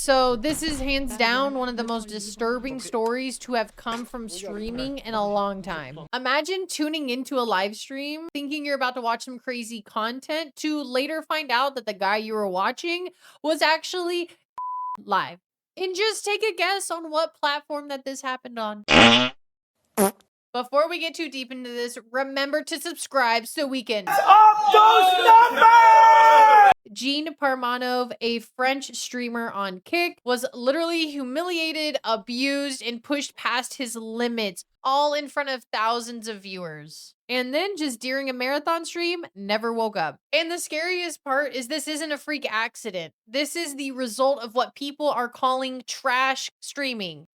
So this is hands down one of the most disturbing stories to have come from streaming in a long time. Imagine tuning into a live stream thinking you're about to watch some crazy content to later find out that the guy you were watching was actually live. And just take a guess on what platform that this happened on. Before we get too deep into this, remember to subscribe so we can up those numbers! Jean Pormanove, a French streamer on Kick, was literally humiliated, abused, and pushed past his limits, all in front of thousands of viewers. And then, just during a marathon stream, never woke up. And the scariest part is this isn't a freak accident. This is the result of what people are calling trash streaming.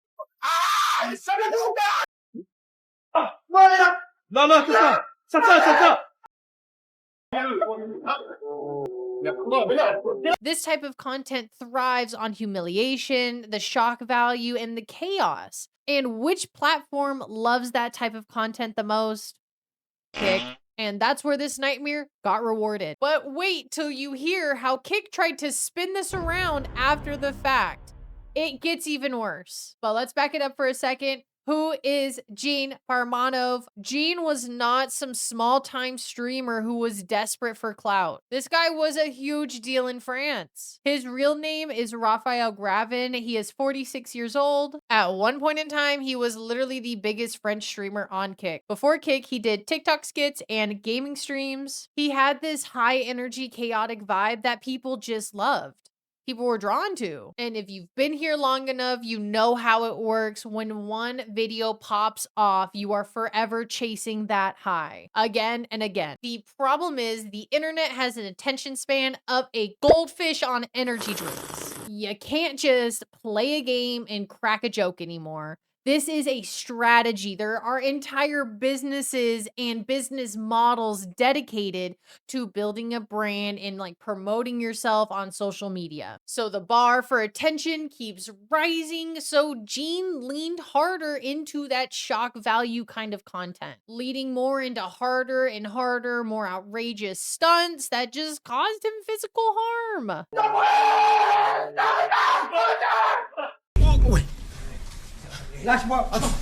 Non, non, c'est ça. Ça. This type of content thrives on humiliation, the shock value, and the chaos. And which platform loves that type of content the most? Kick. And that's where this nightmare got rewarded. But wait till you hear how Kick tried to spin this around after the fact. It gets even worse. But let's back it up for a second. Who is Jean Pormanove? Jean was not some small-time streamer who was desperate for clout. This guy was a huge deal in France. His real name is Raphael Gravin. He is 46 years old. At one point in time, he was literally the biggest French streamer on Kick. Before Kick, he did TikTok skits and gaming streams. He had this high-energy, chaotic vibe that people just loved. People were drawn to. And if you've been here long enough, you know how it works. When one video pops off, you are forever chasing that high again and again. The problem is the internet has an attention span of a goldfish on energy drinks. You can't just play a game and crack a joke anymore. This is a strategy. There are entire businesses and business models dedicated to building a brand and like promoting yourself on social media. So the bar for attention keeps rising. So Jean leaned harder into that shock value kind of content, leading more into harder and harder, more outrageous stunts that just caused him physical harm. Lâche-moi, attends.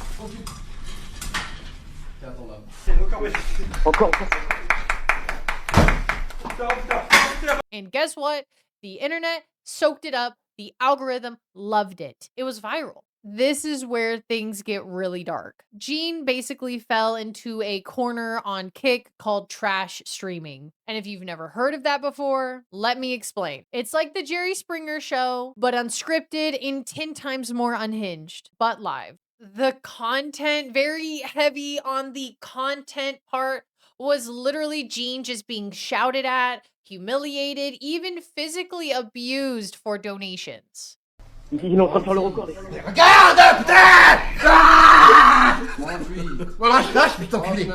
And guess what? The internet soaked it up. The algorithm loved it. It was viral. This is where things get really dark. Jean basically fell into a corner on Kick called trash streaming. And if you've never heard of that before, let me explain. It's like the Jerry Springer show, but unscripted and 10 times more unhinged, but live. The content, very heavy on the content part, was literally Jean just being shouted at, humiliated, even physically abused for donations. Il est en train de faire le record. Regarde, putain! Ah! Lâche, putain, enculé!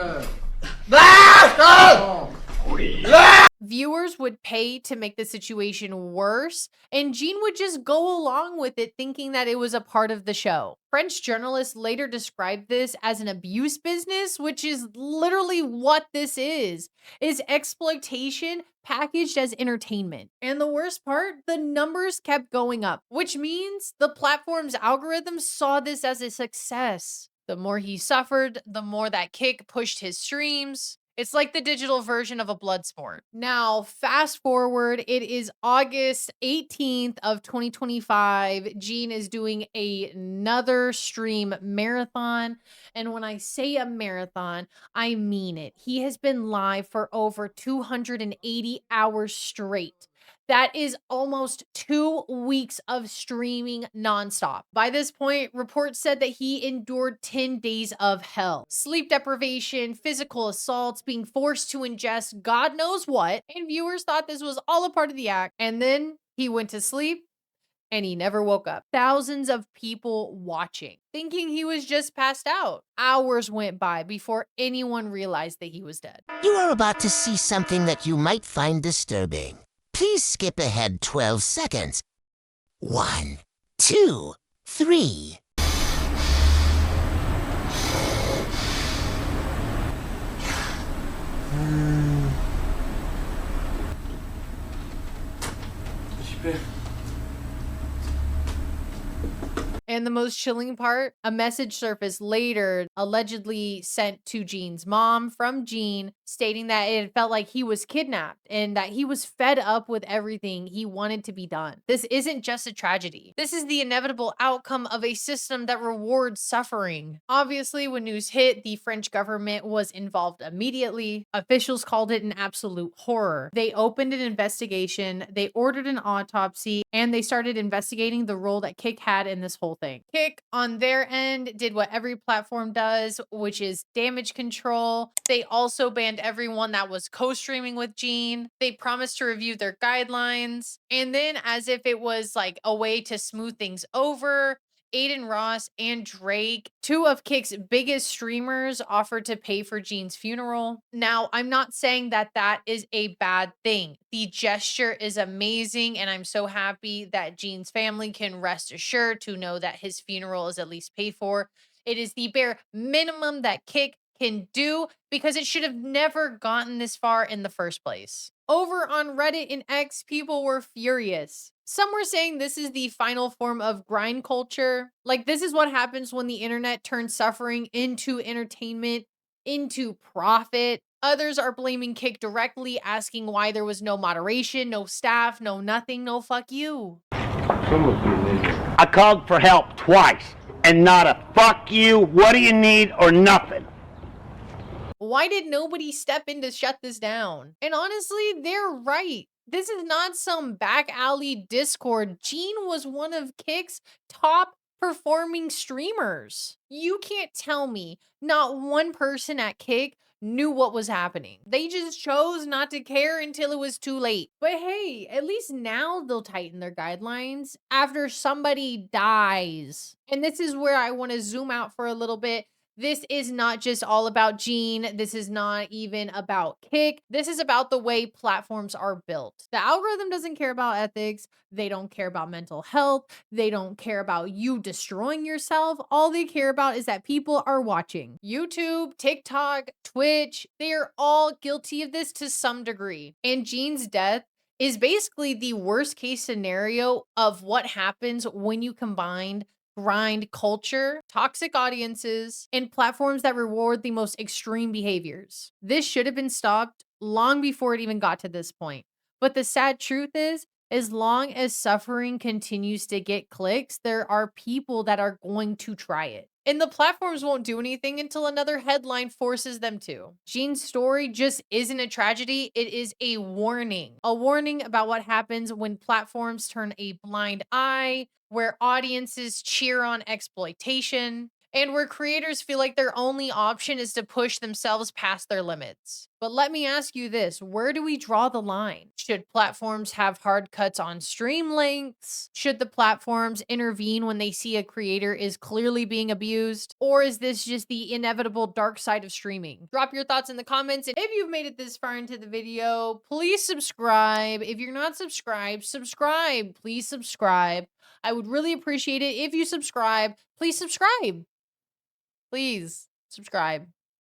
Lâche! Viewers would pay to make the situation worse, and Jean would just go along with it thinking that it was a part of the show. French journalists later described this as an abuse business, which is literally what this is exploitation packaged as entertainment. And the worst part, the numbers kept going up, which means the platform's algorithm saw this as a success. The more he suffered, the more that Kick pushed his streams. It's like the digital version of a blood sport. Now, fast forward, it is August 18th of 2025. Jean is doing another stream marathon. And when I say a marathon, I mean it. He has been live for over 280 hours straight. That is almost 2 weeks of streaming nonstop. By this point, reports said that he endured 10 days of hell. Sleep deprivation, physical assaults, being forced to ingest God knows what, and viewers thought this was all a part of the act. And then he went to sleep, and he never woke up. Thousands of people watching, thinking he was just passed out. Hours went by before anyone realized that he was dead. You are about to see something that you might find disturbing. Please skip ahead 12 seconds. 1, 2, 3. Super. And the most chilling part, a message surfaced later, allegedly sent to Jean's mom from Jean, stating that it felt like he was kidnapped and that he was fed up with everything he wanted to be done. This isn't just a tragedy. This is the inevitable outcome of a system that rewards suffering. Obviously, when news hit, the French government was involved immediately. Officials called it an absolute horror. They opened an investigation, they ordered an autopsy, and they started investigating the role that Kik had in this whole thing. Kik, on their end, did what every platform does, which is damage control. They also banned everyone that was co-streaming with Jean. They promised to review their guidelines. And then, as if it was like a way to smooth things over, Aiden Ross and Drake, two of Kik's biggest streamers, offered to pay for Jean's funeral. Now, I'm not saying that that is a bad thing. The gesture is amazing, and I'm so happy that Jean's family can rest assured to know that his funeral is at least paid for. It is the bare minimum that Kik can do because it should have never gotten this far in the first place. Over on Reddit and X, people were furious. Some were saying this is the final form of grind culture. Like, this is what happens when the internet turns suffering into entertainment, into profit. Others are blaming Kik directly, asking why there was no moderation, no staff, no nothing, no fuck you. I called for help twice, and not a fuck you, what do you need, or nothing. Why did nobody step in to shut this down? And honestly, they're right. This is not some back alley Discord. Jean was one of Kik's top performing streamers. You can't tell me not one person at Kik knew what was happening. They just chose not to care until it was too late. But hey, at least now they'll tighten their guidelines after somebody dies. And this is where I want to zoom out for a little bit. This is not just all about Jean. This is not even about Kik. This is about the way platforms are built. The algorithm doesn't care about ethics. They don't care about mental health. They don't care about you destroying yourself. All they care about is that people are watching. YouTube, TikTok, Twitch, they are all guilty of this to some degree. And Jean's death is basically the worst case scenario of what happens when you combine grind culture, toxic audiences, and platforms that reward the most extreme behaviors. This should have been stopped long before it even got to this point. But the sad truth is, as long as suffering continues to get clicks, there are people that are going to try it. And the platforms won't do anything until another headline forces them to. Jean's story just isn't a tragedy, it is a warning. A warning about what happens when platforms turn a blind eye, where audiences cheer on exploitation, and where creators feel like their only option is to push themselves past their limits. But let me ask you this, where do we draw the line? Should platforms have hard cuts on stream lengths? Should the platforms intervene when they see a creator is clearly being abused? Or is this just the inevitable dark side of streaming? Drop your thoughts in the comments, and if you've made it this far into the video, please subscribe. If you're not subscribed, subscribe. Please subscribe. I would really appreciate it if you subscribe. Please subscribe. Please subscribe.